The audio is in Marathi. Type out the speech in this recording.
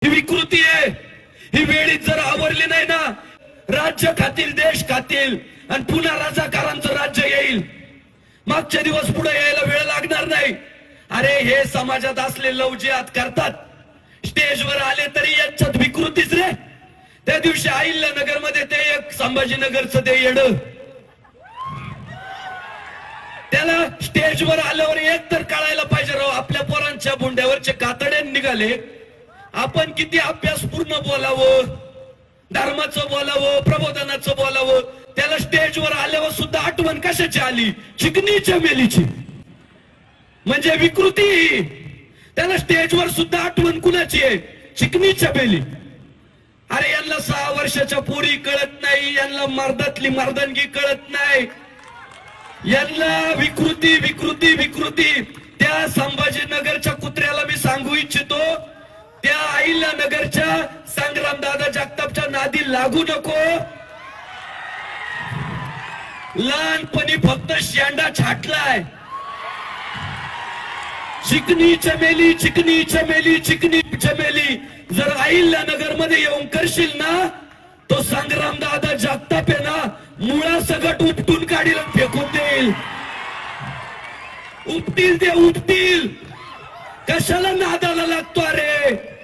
ही विकृती आहे. ही वेळीच जर आवरली नाही ना, राज्य खातील, देश खातील आणि पुन्हा राजकारांचं राज्य येईल. मागचे दिवस पुढे यायला वेळ लागणार नाही. अरे हे समाजात असले लवजियात करतात, स्टेजवर आले तरी यांच्यात विकृतीच रे. त्या दिवशी अहिल्यानगर मध्ये ते एक संभाजीनगरचं ते येड, त्याला स्टेजवर आल्यावर एक तर कळायला पाहिजे राव, आपल्या पोरांच्या बुंड्यावरचे कातडे निघाले. आपण किती अभ्यासपूर्ण बोलावं, धर्माचं बोलावं, प्रबोधनाचं बोलावं, त्याला स्टेजवर आल्यावर सुद्धा आठवण कशाची आली? चिकनी चमेलीची. म्हणजे विकृती. त्याला स्टेजवर सुद्धा आठवण कुणाची आहे? चिकनी चमेली. अरे यांना 6 वर्षाच्या पोरी कळत नाही, यांना मर्दातली मर्दानगी कळत नाही, यांना विकृती विकृती विकृती. त्या संभाजीनगरच्या कुत्र्याला मी सांगू इच्छितो, त्या अहिल्यानगरच्या संग्रामदादा जगतापच्या नादी लागू नको. लहानपणी फक्त शेंडा छाटलाय. चिकनी चमेली, चिकनी चमेली, चिकनी चमेली. जर अहिल्यानगर मध्ये येऊन करशील ना, तो संग्रामदादा जगताप आहे ना, मुळा सगट उपटून काढील, फेकून देईल. उपटील ते उपटील. कशाला नादाला लागतो अरे?